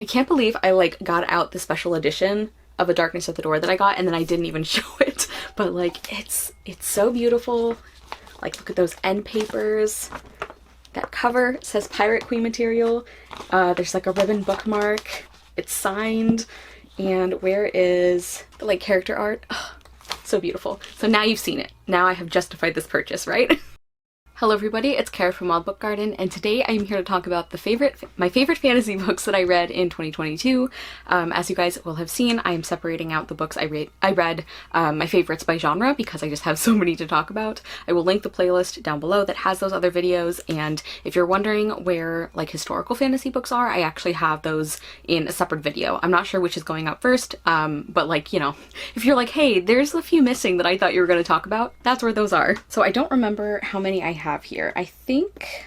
I can't believe I like got out the special edition of A Darkness at the Door that I got and then I didn't even show it. But like it's so beautiful. Like look at those end papers. That cover says Pirate Queen material. There's like a ribbon bookmark. It's signed. And where is the like character art? Oh, so beautiful. So now you've seen it. Now I have justified this purchase, right? Hello everybody, it's Kara from Wild Book Garden, and today I'm here to talk about my favorite fantasy books that I read in 2022. As you guys will have seen, I am separating out the books I read, my favorites by genre, because I just have so many to talk about. I will link the playlist down below that has those other videos, and if you're wondering where like historical fantasy books are, I actually have those in a separate video. I'm not sure which is going up first, but like, you know, if you're like, hey, there's a few missing that I thought you were going to talk about, that's where those are. So I don't remember how many I have here. I think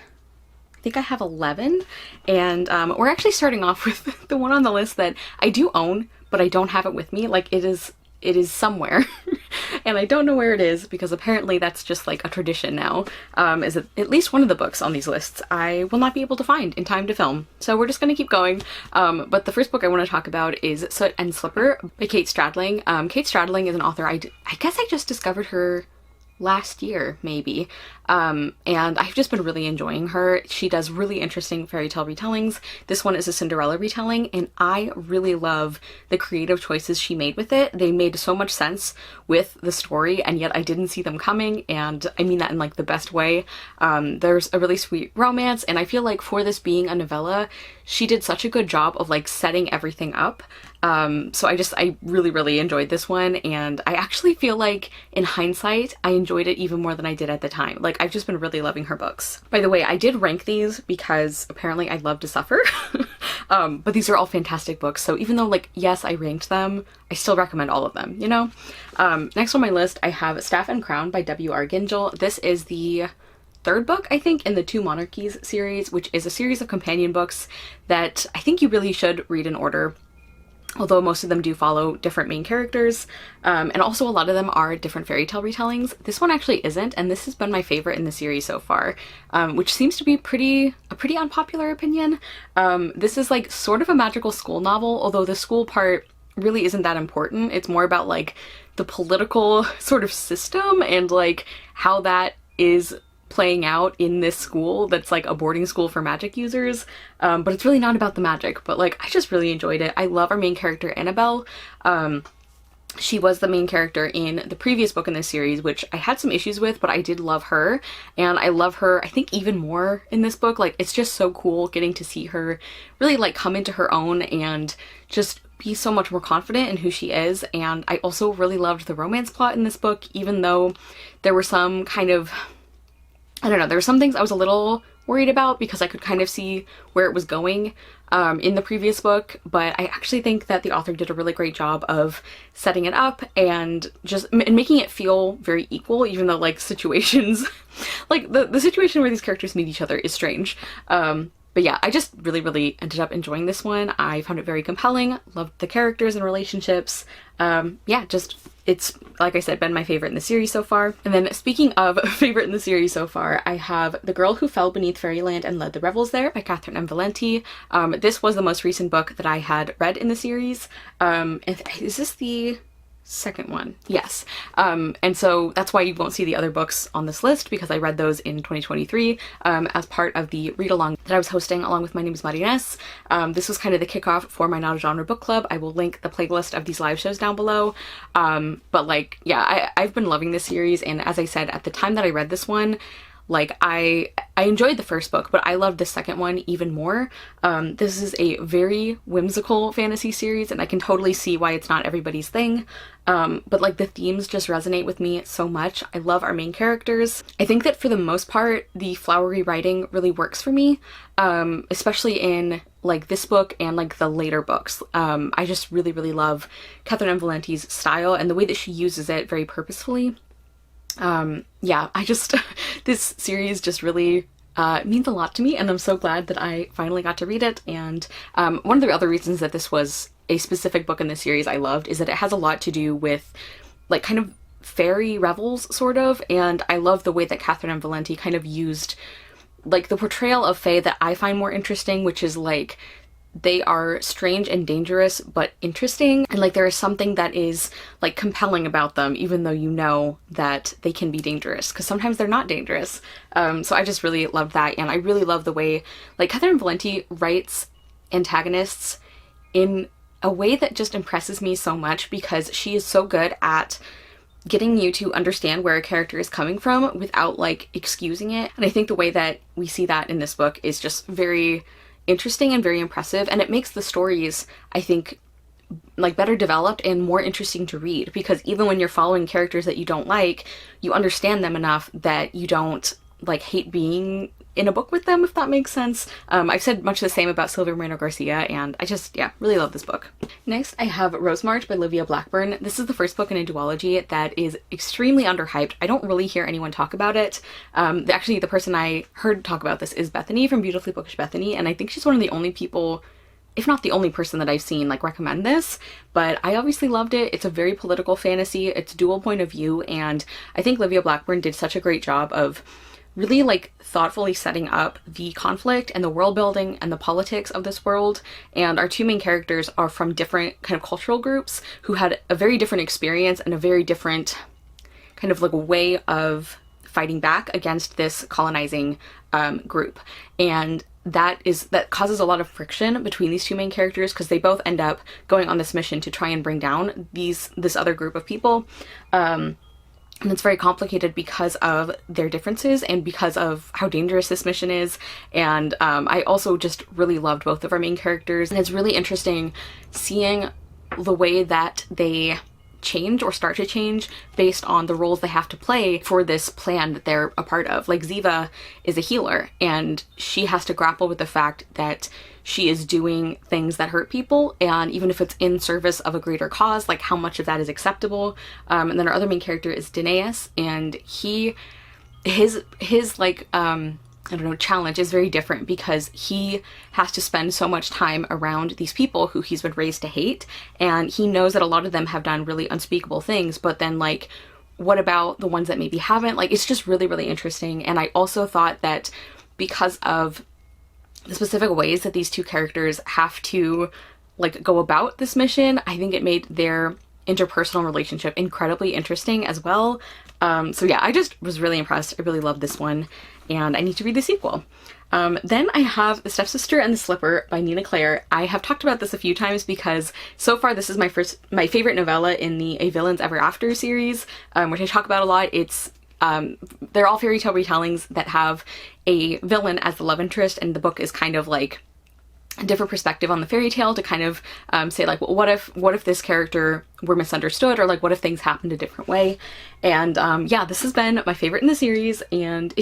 I have 11, and we're actually starting off with the one on the list that I do own, but I don't have it with me. Like it is somewhere and I don't know where it is, because apparently that's just like a tradition now, is that at least one of the books on these lists I will not be able to find in time to film. So we're just gonna keep going. But the first book I want to talk about is Soot and Slipper by Kate Stradling. Kate Stradling is an author I guess I just discovered her last year, maybe. And I've just been really enjoying her. She does really interesting fairy tale retellings. This one is a Cinderella retelling, and I really love the creative choices she made with it. They made so much sense with the story, and yet I didn't see them coming, and I mean that in like the best way. There's a really sweet romance, and I feel like for this being a novella, she did such a good job of like setting everything up. So I really enjoyed this one, and I actually feel like in hindsight I enjoyed it even more than I did at the time. Like I've just been really loving her books. By the way, I did rank these because apparently I love to suffer. But these are all fantastic books, so even though like yes I ranked them, I still recommend all of them, you know? Next on my list I have Staff and Crown by W.R. Gingell. This is the third book, I think, in the Two Monarchies series, which is a series of companion books that I think you really should read in order, although most of them do follow different main characters, and also a lot of them are different fairy tale retellings. This one actually isn't, and this has been my favorite in the series so far, which seems to be a pretty unpopular opinion. This is like sort of a magical school novel, although the school part really isn't that important. It's more about like the political sort of system and like how that is playing out in this school that's like a boarding school for magic users, but it's really not about the magic. But like I just really enjoyed it. I love our main character Annabelle. She was the main character in the previous book in this series, which I had some issues with, but I did love her, and I love her I think even more in this book. Like it's just so cool getting to see her really like come into her own and just be so much more confident in who she is. And I also really loved the romance plot in this book, even though there were some kind of, I don't know, there were some things I was a little worried about because I could kind of see where it was going in the previous book, but I actually think that the author did a really great job of setting it up and just making it feel very equal, even though like situations, like the situation where these characters meet each other is strange. But yeah, I just really ended up enjoying this one. I found it very compelling, loved the characters and relationships. Yeah, just, it's, like I said, been my favorite in the series so far. And then speaking of favorite in the series so far, I have The Girl Who Fell Beneath Fairyland and Led the Revels There by Catherine M. Valenti. This was the most recent book that I had read in the series. Is this the second one? Yes. And so that's why you won't see the other books on this list, because I read those in 2023 as part of the read-along that I was hosting along with My Name is Marines. This was kind of the kickoff for my Not a Genre book club. I will link the playlist of these live shows down below. But like, yeah, I've been loving this series, and as I said, at the time that I read this one, like I enjoyed the first book, but I loved the second one even more. This is a very whimsical fantasy series, and I can totally see why it's not everybody's thing. But like the themes just resonate with me so much. I love our main characters. I think that for the most part, the flowery writing really works for me, especially in like this book and like the later books. I just really love Catherine M. Valenti's style and the way that she uses it very purposefully. Yeah, this series just really means a lot to me, and I'm so glad that I finally got to read it. And one of the other reasons that this was a specific book in the series I loved is that it has a lot to do with like kind of fairy revels, sort of, and I love the way that Catherine M. Valenti kind of used like the portrayal of fae that I find more interesting, which is like they are strange and dangerous but interesting, and like there is something that is like compelling about them even though you know that they can be dangerous, because sometimes they're not dangerous. So I just really loved that, and I really love the way like Catherynne Valente writes antagonists in a way that just impresses me so much, because she is so good at getting you to understand where a character is coming from without like excusing it. And I think the way that we see that in this book is just very interesting and very impressive, and it makes the stories, I think, like better developed and more interesting to read, because even when you're following characters that you don't like, you understand them enough that you don't like hate being in a book with them, if that makes sense. I've said much the same about Sylvia Moreno Garcia, and I just, yeah, really love this book. Next, I have Rosemarked by Livia Blackburn. This is the first book in a duology that is extremely underhyped. I don't really hear anyone talk about it. Actually, the person I heard talk about this is Bethany from Beautifully Bookish Bethany, and I think she's one of the only people, if not the only person that I've seen like recommend this, but I obviously loved it. It's a very political fantasy, it's dual point of view, and I think Livia Blackburn did such a great job of really like thoughtfully setting up the conflict and the world building and the politics of this world. And our two main characters are from different kind of cultural groups who had a very different experience and a very different kind of like way of fighting back against this colonizing group. And that causes a lot of friction between these two main characters, because they both end up going on this mission to try and bring down this other group of people. And it's very complicated because of their differences and because of how dangerous this mission is. And I also just really loved both of our main characters. And it's really interesting seeing the way that they change or start to change based on the roles they have to play for this plan that they're a part of. Like Ziva is a healer, and she has to grapple with the fact that she is doing things that hurt people, and even if it's in service of a greater cause, like how much of that is acceptable. And then our other main character is Danaeus, and his like I don't know, challenge is very different, because he has to spend so much time around these people who he's been raised to hate, and he knows that a lot of them have done really unspeakable things, but then like what about the ones that maybe haven't? Like, it's just really, really interesting. And I also thought that because of the specific ways that these two characters have to like go about this mission, I think it made their interpersonal relationship incredibly interesting as well. So yeah, I just was really impressed. I really loved this one, and I need to read the sequel. Then I have The Stepsister and the Slipper by Nina Claire. I have talked about this a few times because so far this is my favorite novella in the A Villains Ever After series, which I talk about a lot. They're all fairy tale retellings that have a villain as the love interest, and the book is kind of like a different perspective on the fairy tale to kind of say like, well, what if this character were misunderstood, or like what if things happened a different way. And yeah, this has been my favorite in the series, and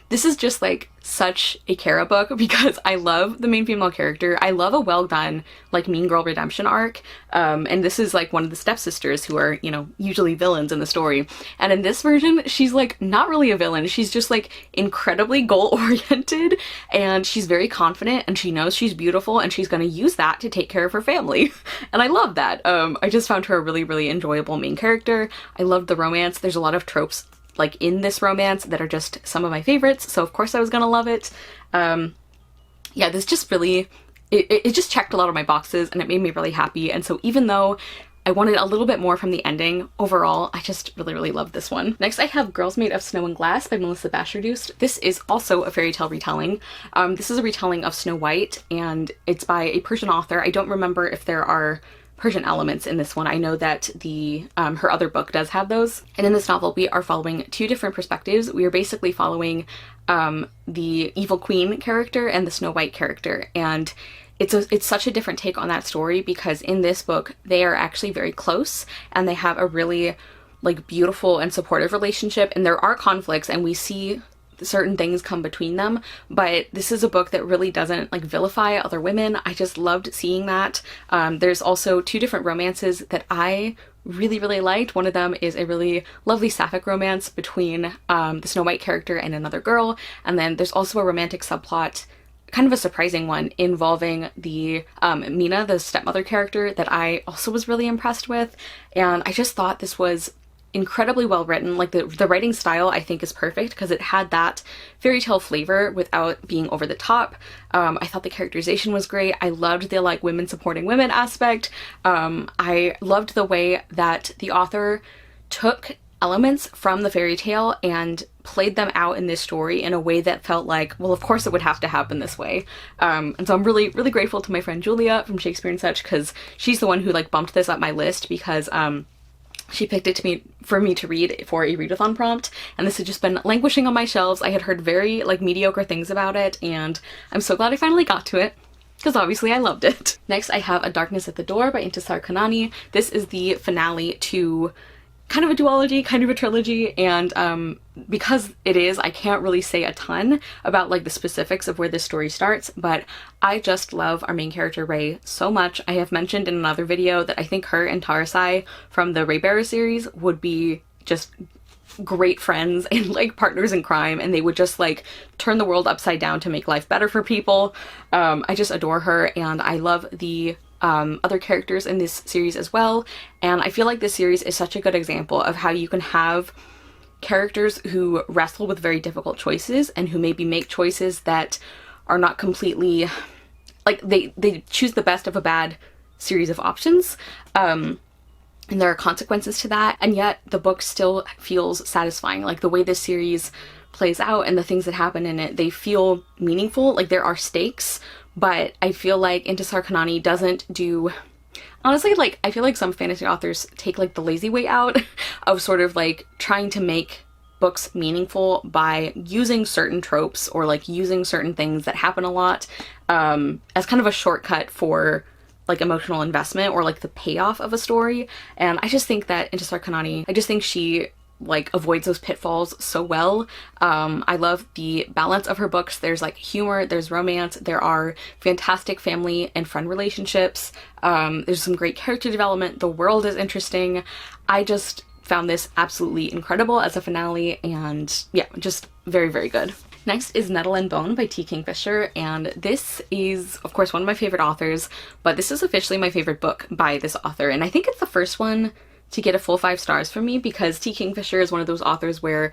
this is just like such a Kara book because I love the main female character. I love a well done like mean girl redemption arc, and this is like one of the stepsisters who are, you know, usually villains in the story, and in this version she's like not really a villain. She's just like incredibly goal oriented, and she's very confident, and she knows she's beautiful, and she's going to use that to take care of her family. And I love that. I just found her a really, really enjoyable main character. I loved the romance. There's a lot of tropes like in this romance that are just some of my favorites, so of course I was gonna love it. Yeah, this just really, it just checked a lot of my boxes, and it made me really happy. And so even though I wanted a little bit more from the ending, overall I just really, really loved this one. Next I have Girls Made of Snow and Glass by Melissa Bashardoust. This is also a fairy tale retelling. This is a retelling of Snow White, and it's by a Persian author. I don't remember if there are Persian elements in this one. I know that her other book does have those. And in this novel we are following two different perspectives. We are basically following the evil queen character and the Snow White character, and it's such a different take on that story because in this book they are actually very close, and they have a really like beautiful and supportive relationship, and there are conflicts and we see certain things come between them, but this is a book that really doesn't like vilify other women. I just loved seeing that. There's also two different romances that I really, really liked. One of them is a really lovely sapphic romance between the Snow White character and another girl, and then there's also a romantic subplot, kind of a surprising one, involving the Mina, the stepmother character, that I also was really impressed with. And I just thought this was incredibly well written. Like the writing style I think is perfect because it had that fairy tale flavor without being over the top. I thought the characterization was great. I loved the like women supporting women aspect. I loved the way that the author took elements from the fairy tale and played them out in this story in a way that felt like, well, of course it would have to happen this way. And so I'm really, really grateful to my friend Julia from Shakespeare and Such, because she's the one who like bumped this up my list, because she picked it for me to read for a readathon prompt, and this had just been languishing on my shelves. I had heard very like mediocre things about it, and I'm so glad I finally got to it, because obviously I loved it. Next I have A Darkness at the Door by Intisar Kanani. This is the finale to kind of a duology, kind of a trilogy, and because it is, I can't really say a ton about like the specifics of where this story starts, but I just love our main character Ray so much. I have mentioned in another video that I think her and Tarasai from the Raybearer series would be just great friends and like partners in crime, and they would just like turn the world upside down to make life better for people. I just adore her, and I love the other characters in this series as well, and I feel like this series is such a good example of how you can have characters who wrestle with very difficult choices and who maybe make choices that are not completely like they choose the best of a bad series of options, and there are consequences to that, and yet the book still feels satisfying. Like the way this series plays out and the things that happen in it, they feel meaningful. Like there are stakes, but I feel like Intisar Kanani doesn't do... Honestly, like, I feel like some fantasy authors take, like, the lazy way out of sort of, like, trying to make books meaningful by using certain tropes or, like, using certain things that happen a lot as kind of a shortcut for, like, emotional investment or, like, the payoff of a story. And I just think that Intisar Kanani, I just think she like avoids those pitfalls so well. I love the balance of her books. There's like humor, there's romance, there are fantastic family and friend relationships, there's some great character development, the world is interesting. I just found this absolutely incredible as a finale, and yeah, just very, very good. Next is Nettle Bone by T. Kingfisher, and this is, of course, one of my favorite authors, but this is officially my favorite book by this author, and I think it's the first one to get a full 5 stars from me, because T. Kingfisher is one of those authors where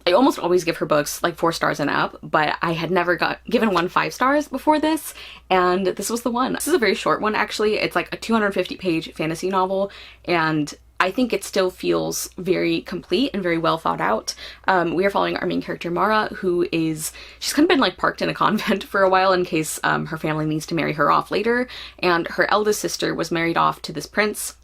I almost always give her books like 4 stars and up, but I had never given one 5 stars before this, and this was the one. This is a very short one, actually. It's like a 250-page fantasy novel, and I think it still feels very complete and very well thought out. We are following our main character Mara, she's kind of been like parked in a convent for a while in case her family needs to marry her off later, and her eldest sister was married off to this prince,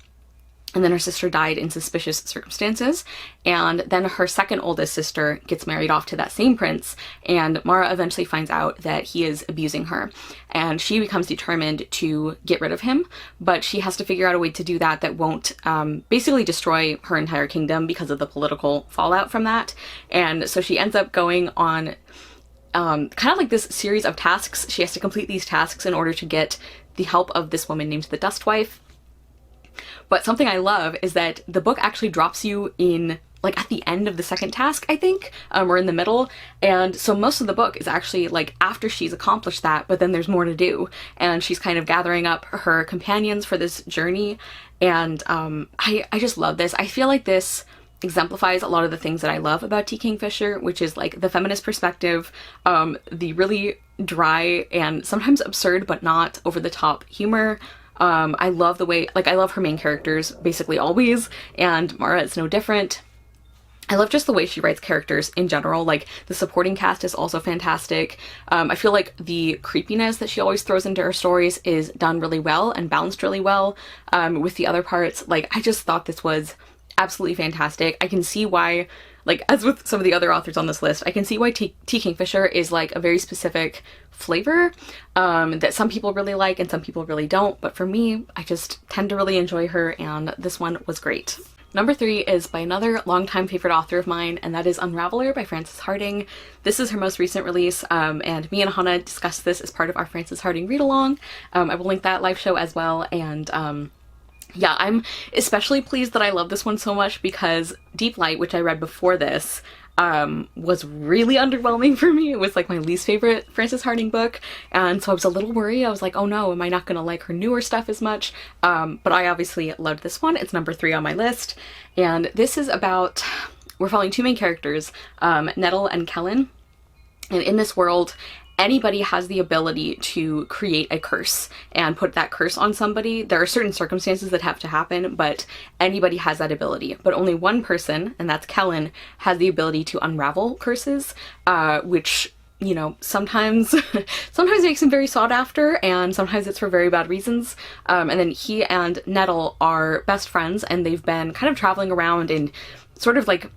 and then her sister died in suspicious circumstances, and then her second oldest sister gets married off to that same prince, and Mara eventually finds out that he is abusing her, and she becomes determined to get rid of him, but she has to figure out a way to do that that won't basically destroy her entire kingdom because of the political fallout from that. And so she ends up going on kind of like this series of tasks. She has to complete these tasks in order to get the help of this woman named the Dustwife. But something I love is that the book actually drops you in, like, at the end of the second task, I think, or in the middle, and so most of the book is actually, like, after she's accomplished that, but then there's more to do, and she's kind of gathering up her companions for this journey, and I just love this. I feel like this exemplifies a lot of the things that I love about T. Kingfisher, which is, like, the feminist perspective, the really dry and sometimes absurd but not over-the-top humor. I love the way, like, I love her main characters basically always, and Mara is no different. I love just the way she writes characters in general. Like, the supporting cast is also fantastic. I feel like the creepiness that she always throws into her stories is done really well and balanced really well with the other parts. Like, I just thought this was absolutely fantastic. I can see why, like, as with some of the other authors on this list, I can see why T. Kingfisher is, like, a very specific flavor that some people really like and some people really don't, but for me, I just tend to really enjoy her, and this one was great. Number 3 is by another longtime favorite author of mine, and that is Unraveller by Frances Hardinge. This is her most recent release, and me and Hannah discussed this as part of our Frances Hardinge read-along. I will link that live show as well, and yeah, I'm especially pleased that I love this one so much because Deep Light, which I read before this, was really underwhelming for me. It was like my least favorite Frances Harding book, and so I was a little worried. I was like, oh no, am I not gonna like her newer stuff as much? But I obviously loved this one. It's number 3 on my list, and this is about, we're following 2 main characters, Nettle and Kellen, and in this world, anybody has the ability to create a curse and put that curse on somebody. There are certain circumstances that have to happen, but anybody has that ability. But only one person, and that's Kellen, has the ability to unravel curses, which, you know, sometimes sometimes makes him very sought after, and sometimes it's for very bad reasons. And then he and Nettle are best friends, and they've been kind of traveling around and sort of like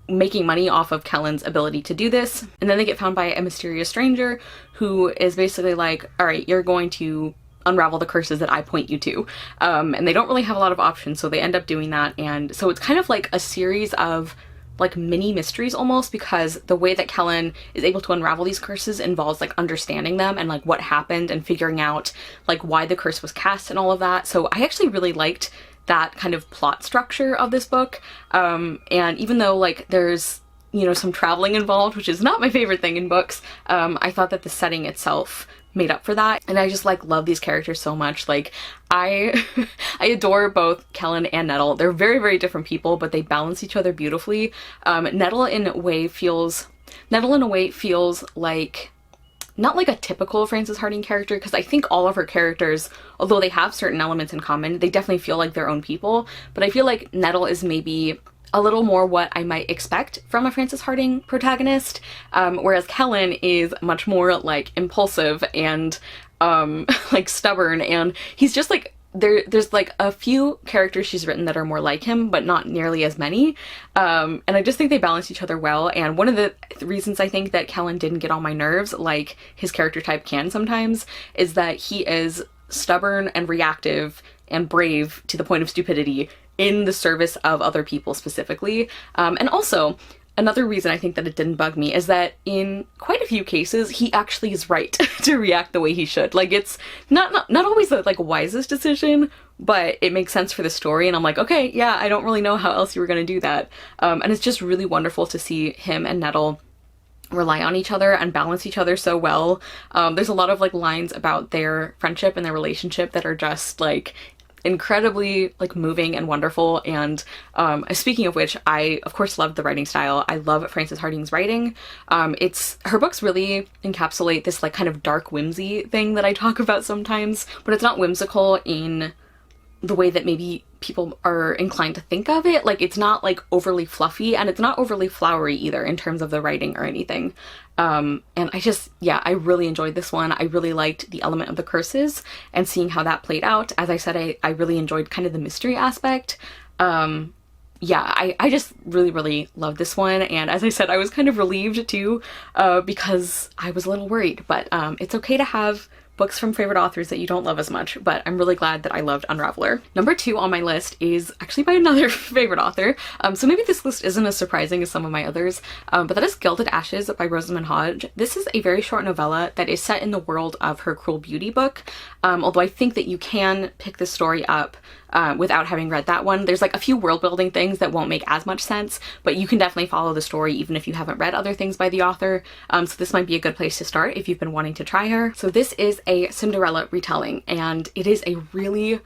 making money off of Kellen's ability to do this. And then they get found by a mysterious stranger who is basically like, all right, you're going to unravel the curses that I point you to. And they don't really have a lot of options, so they end up doing that. And so it's kind of like a series of like mini mysteries almost, because the way that Kellen is able to unravel these curses involves like understanding them and like what happened and figuring out like why the curse was cast and all of that. So I actually really liked that kind of plot structure of this book. And even though like there's, you know, some traveling involved, which is not my favorite thing in books, I thought that the setting itself made up for that. And I just like love these characters so much. Like I I adore both Kellen and Nettle. They're very, very different people, but they balance each other beautifully. Nettle in a way feels like not like a typical Frances Harding character, because I think all of her characters, although they have certain elements in common, they definitely feel like their own people. But I feel like Nettle is maybe a little more what I might expect from a Frances Harding protagonist, whereas Kellen is much more like impulsive and like stubborn, and he's just like, there's like a few characters she's written that are more like him, but not nearly as many. And I just think they balance each other well. And one of the reasons I think that Kellen didn't get on my nerves, like his character type can sometimes, is that he is stubborn and reactive and brave to the point of stupidity in the service of other people specifically. And also, another reason I think that it didn't bug me is that in quite a few cases, he actually is right to react the way he should. Like, it's not always the like wisest decision, but it makes sense for the story. And I'm like, okay, yeah, I don't really know how else you were going to do that. And it's just really wonderful to see him and Nettle rely on each other and balance each other so well. There's a lot of like lines about their friendship and their relationship that are just like incredibly like moving and wonderful. And speaking of which, I of course love the writing style. I love Frances Harding's writing. Her books really encapsulate this like kind of dark whimsy thing that I talk about sometimes, but it's not whimsical in the way that maybe people are inclined to think of it. Like, it's not like overly fluffy, and it's not overly flowery either in terms of the writing or anything. And I really enjoyed this one. I really liked the element of the curses and seeing how that played out. As I said, I really enjoyed kind of the mystery aspect. I just really, really loved this one. And as I said, I was kind of relieved too, because I was a little worried, but it's okay to have books from favorite authors that you don't love as much, but I'm really glad that I loved Unraveller. Number 2 on my list is actually by another favorite author, so maybe this list isn't as surprising as some of my others, but that is Gilded Ashes by Rosemarked Hodge. This is a very short novella that is set in the world of her Cruel Beauty book, although I think that you can pick this story up without having read that one. There's like a few world building things that won't make as much sense, but you can definitely follow the story even if you haven't read other things by the author. So this might be a good place to start if you've been wanting to try her. So this is a Cinderella retelling, and it is a really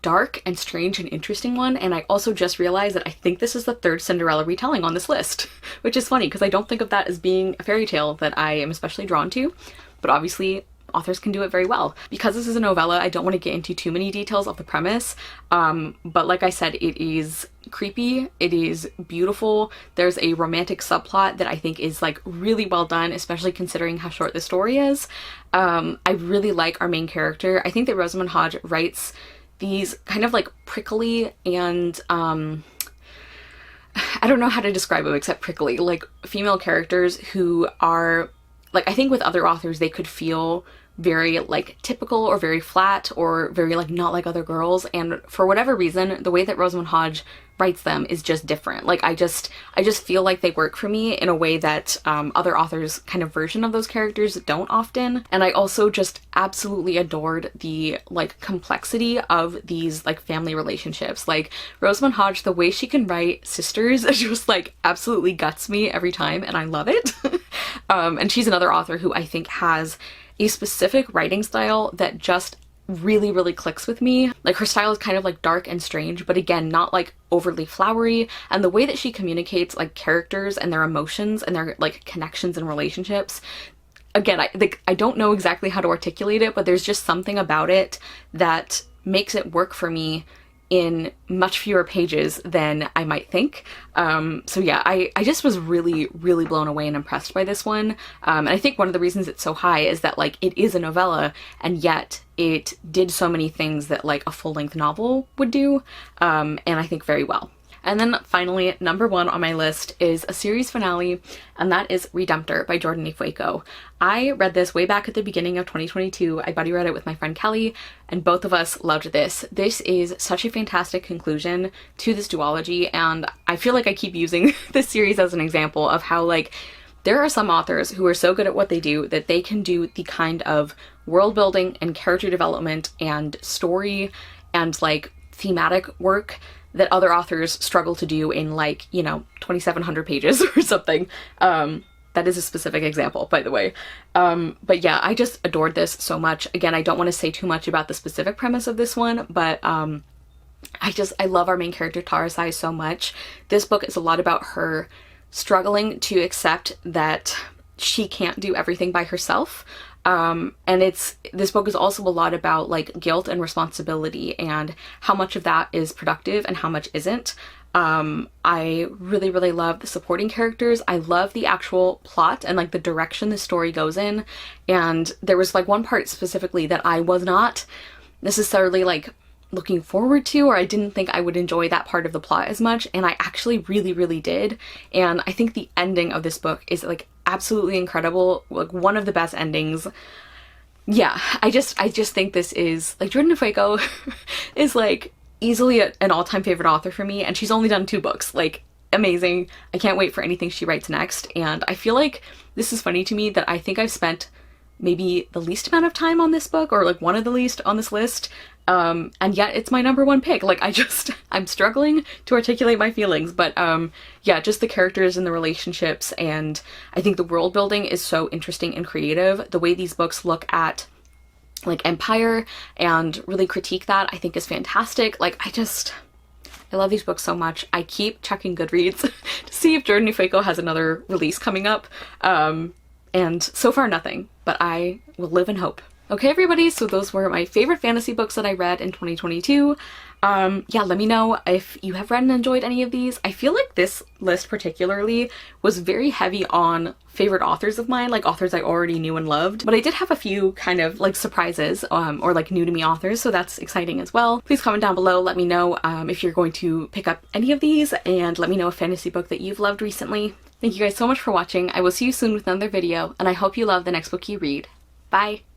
dark and strange and interesting one. And I also just realized that I think this is the 3rd Cinderella retelling on this list, which is funny because I don't think of that as being a fairy tale that I am especially drawn to, but obviously authors can do it very well. Because this is a novella, I don't want to get into too many details of the premise, but like I said, it is creepy, it is beautiful. There's a romantic subplot that I think is like really well done, especially considering how short the story is. I really like our main character. I think that Rosemarked Hodge writes these kind of like prickly and I don't know how to describe them except prickly, like female characters who are like, I think with other authors they could feel very like typical or very flat or very like not like other girls, and for whatever reason the way that Rosamund Hodge writes them is just different. Like I just feel like they work for me in a way that other authors kind of version of those characters don't often. And I also just absolutely adored the like complexity of these like family relationships. Like Rosamund Hodge, the way she can write sisters just like absolutely guts me every time, and I love it. And she's another author who I think has a specific writing style that just really clicks with me. Like her style is kind of like dark and strange, but again, not like overly flowery, and the way that she communicates like characters and their emotions and their like connections and relationships, again, I don't know exactly how to articulate it, but there's just something about it that makes it work for me in much fewer pages than I might think. So yeah, I just was really blown away and impressed by this one. And I think one of the reasons it's so high is that like it is a novella, and yet it did so many things that like a full-length novel would do, and I think very well. And then finally, number 1 on my list is a series finale, and that is Redemptor by Jordan Ifueko. I read this way back at the beginning of 2022. I buddy read it with my friend Kelly, and both of us loved this. This is such a fantastic conclusion to this duology, and I feel like I keep using this series as an example of how like there are some authors who are so good at what they do that they can do the kind of world building and character development and story and like thematic work that other authors struggle to do in like, you know, 2,700 pages or something. That is a specific example, by the way. But yeah, I just adored this so much. Again, I don't want to say too much about the specific premise of this one, but I love our main character Tarasai so much. This book is a lot about her struggling to accept that she can't do everything by herself. And this book is also a lot about like guilt and responsibility and how much of that is productive and how much isn't. I really love the supporting characters. I love the actual plot and like the direction the story goes in. And there was like one part specifically that I was not necessarily like looking forward to, or I didn't think I would enjoy that part of the plot as much, and I actually really did. And I think the ending of this book is like absolutely incredible, like one of the best endings. Yeah, I just think this is like Jordan Ifueko is like easily an all-time favorite author for me, and she's only done 2 books. Like amazing. I can't wait for anything she writes next, and I feel like this is funny to me that I think I've spent maybe the least amount of time on this book, or like one of the least on this list, and yet it's my number 1 pick. Like I'm struggling to articulate my feelings, but yeah, just the characters and the relationships, and I think the world building is so interesting and creative. The way these books look at like empire and really critique that, I think is fantastic. Like I love these books so much. I keep checking Goodreads to see if Jordan Ifueko has another release coming up, and so far nothing, but I will live in hope. Okay everybody, so those were my favorite fantasy books that I read in 2022. Yeah, let me know if you have read and enjoyed any of these. I feel like this list particularly was very heavy on favorite authors of mine, like authors I already knew and loved, but I did have a few kind of like surprises or like new to me authors, so that's exciting as well. Please comment down below, let me know if you're going to pick up any of these, and let me know a fantasy book that you've loved recently. Thank you guys so much for watching. I will see you soon with another video, and I hope you love the next book you read. Bye!